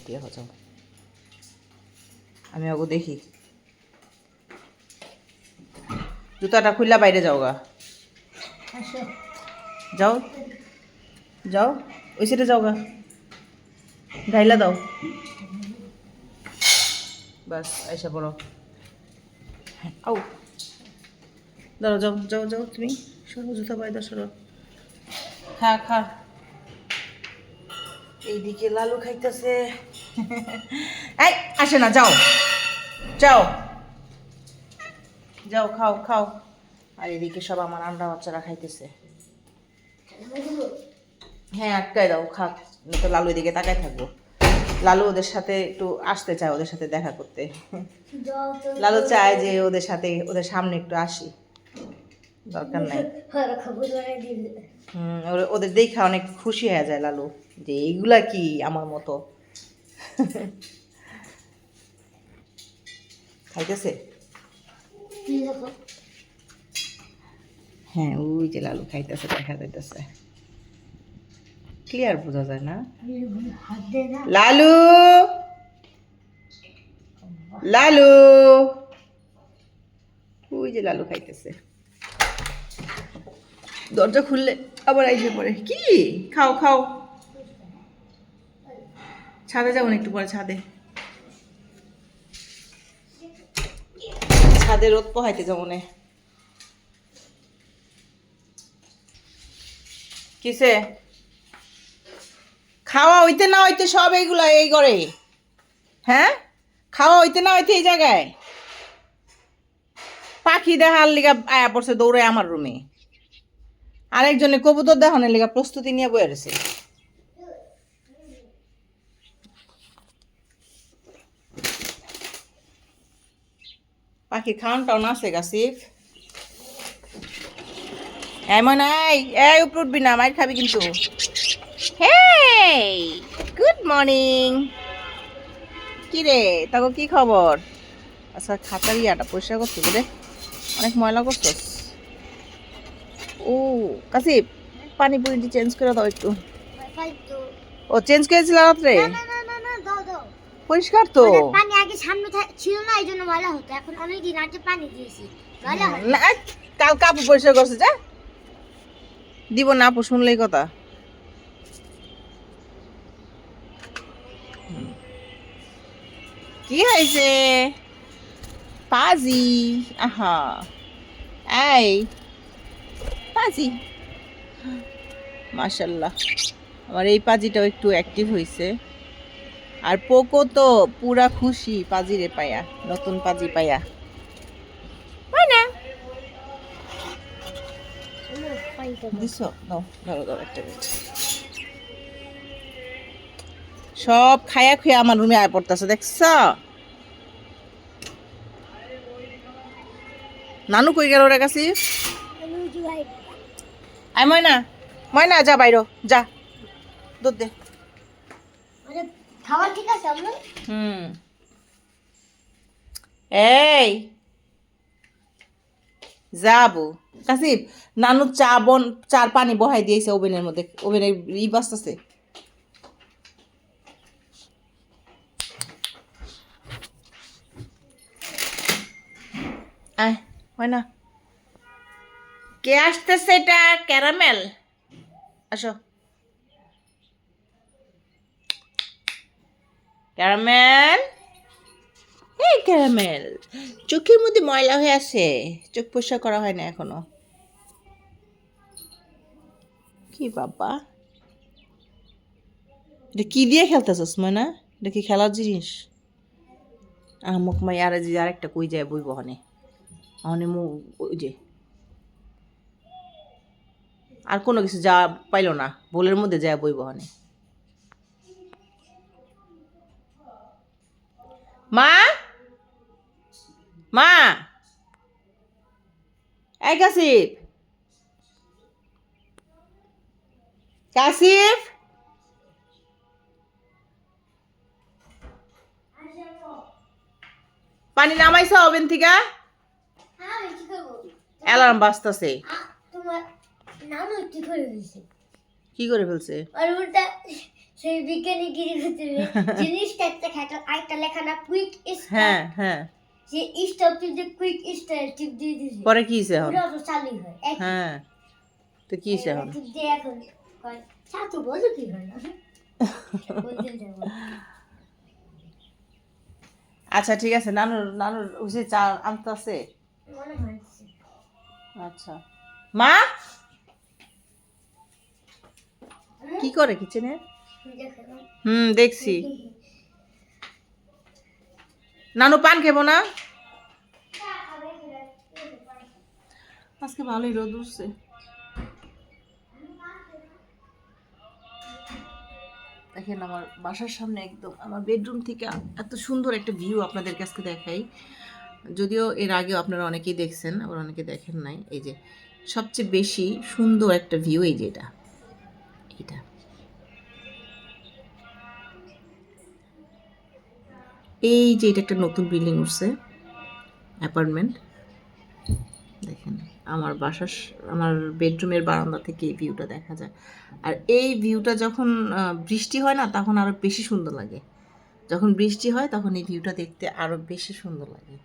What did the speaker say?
দিয়ে যাও, আমি ওগো দেখি। জুতাটা খুললা বাইরে যাও গা, যাও যাও ওই সাইডে যাও গা, গাইলা দাও বাস আইসা পড়ো। আও দাঁড়ো, যাও যাও যাও, তুমি সরো, জুতা পায়ে দাও, সরো। খা খা, এইদিকে লালু খাইতেছে। এই আসে না, যাও যাও যাও, খাও খাও। আর এদিকে সব আমার আন্ডা বাচ্চারা খাইতেছে। হ্যাঁ আটকায় দাও, খাক, তো লালু এদিকে তাকায় থাকবো। লালু ওদের সাথে একটু আসতে চায়, ওদের সাথে দেখা করতে। লালু চায় যে ওদের সাথে, ওদের সামনে একটু আসি, দরকার নাই। ওদের দেখা অনেক খুশি হয়ে যায় লালু, যে এইগুলা কি আমার মতো। খাইতেছে, হ্যাঁ ওই যে লালু খাইতেছে, দেখা যাইতেছে, ক্লিয়ার বোঝা যায় না। লালু লালু, ওই যে লালু খাইতেছে। দরজা খুললে আবার আইসে পড়ে। কি খাও খাও, ছাদে যাবো না একটু পরে, ছাদে ছাদে রোদ পোহাইতে যাবো না। কিসে খাওয়া হইতে না হইতে সব এইগুলা এই করে, হ্যাঁ খাওয়া হইতে না হইতে এই জায়গায় পাখি দেখার লিগা আয়া পড়ছে দৌড়ে আমার রুমে, আরেকজনে কবুতর দেখানোর লিগা প্রস্তুতি নিয়ে বয়ে রয়েছে। পাখি খাওয়ান টাউন আছে গাছিফ, এমন এই উপর উঠবি না, মাইর খাবি কিন্তু। হেই গুড মর্নিং, কি রে তখন কি খবর? আচ্ছা খাতার ইয়াটা পরিষ্কার করছিস রে, অনেক ময়লা করছিস। ও কাশিপ, পানি পুরিটি চেঞ্জ করে দাও একটু। ও চেঞ্জ করেছিল রাত্রে, পরিষ্কার তো পানি আগে সামনে ছিল না, এই জন্য ময়লা হতো, এখন অনেক দিন আগে পানি দিয়েছি, ময়লা হয় না। কাল কাপড় পরিষ্কার করছে, যা দিব না, আপু শুনলেই কথা। কি হয়েছে পাজি? আহা এই পাজি, মাশাল্লাহ, আমার এই পাজিটাও একটু অ্যাক্টিভ হয়েছে। আর পোকো তো পুরা খুশি পাজিরে পায়া, নতুন পাজি পায়া। না দিছো দাও, ধরো ধরো একটা মিনিট। সব খায়া খুয়া আমার রুমে আয় পড়তেছে, দেখছ? নানু কই গেল রে কাছে? আয় ময়না, ময়না যা বাইরো যা, দুধ দে। খাওয়া ঠিক আছে আমরা? এই যাবো কাসিফ, নানু চার পানি বহাই দিয়েছে ওভেনের মধ্যে, ওভেনের ই বাজতেছে। আয় হয় না, কে আসতেছে? এটা ক্যারামেল, আসো। ক্যারামেল, এই ক্যারামেল, চোখের মধ্যে ময়লা হয়ে আছে, চোখ পরিষ্কার করা হয় না এখনো। কি বাবা, এটা কি দিয়ে খেলতেছস ময়না? এটা কি খেলার জিনিস? মুখ মাই আর যে আরেকটা কই যায় বই বহনে, অনে মু ওই যে আর কোনো কিছু যা পাইলো না, বোলের মধ্যে যায় বই বহনে। মা মা, এই কাসিফ, কাসিফ, পানি নামাইছ ওভেন থেকে? অ্যালার্ম বাজতেছে। তোমার নানু কি করে দিয়েছে? কি করে ফেলছে? আর ওটা সেই বিজ্ঞানী গিরি ভিতরে জিনিসটা একটা খাটা আইটা লেখা না কুইক স্টার্ট হ্যাঁ হ্যাঁ যে স্টপ টিপ দিয়ে কুইক স্টার্ট টিপ দিয়ে দিছি পরে কি হয়েছে এখন ওটা তো চালু হয় হ্যাঁ তো কি হয়েছে এখন টিপ দিয়ে এখন কয় ছাতু বলো কি হয় না বলতে যাবো আচ্ছা ঠিক আছে নানুর নানুর হচ্ছে চা আনতে আছে মনে হচ্ছে আচ্ছা মা কি করে কিচেনে দেখছি নানু পান খেবো না আজকে ভালোই রোদ উঠছে দেখেন আমার বাসার সামনে একদম আমার বেডরুম থেকে এত সুন্দর একটা ভিউ আপনাদের কাছে দেখাই যদিও এর আগেও আপনারা অনেকেই দেখছেন আবার অনেকে দেখেন নাই এই যে সবচেয়ে বেশি সুন্দর একটা ভিউ এই যে এটা এটা এই যে এটা একটা নতুন বিল্ডিং উঠছে অ্যাপার্টমেন্ট দেখেন আমার বাসার আমার বেডরুমের বারান্দা থেকে এই ভিউটা দেখা যায় আর এই ভিউটা যখন বৃষ্টি হয় না তখন আরো বেশি সুন্দর লাগে যখন বৃষ্টি হয় তখন এই ভিউটা দেখতে আরো বেশি সুন্দর লাগে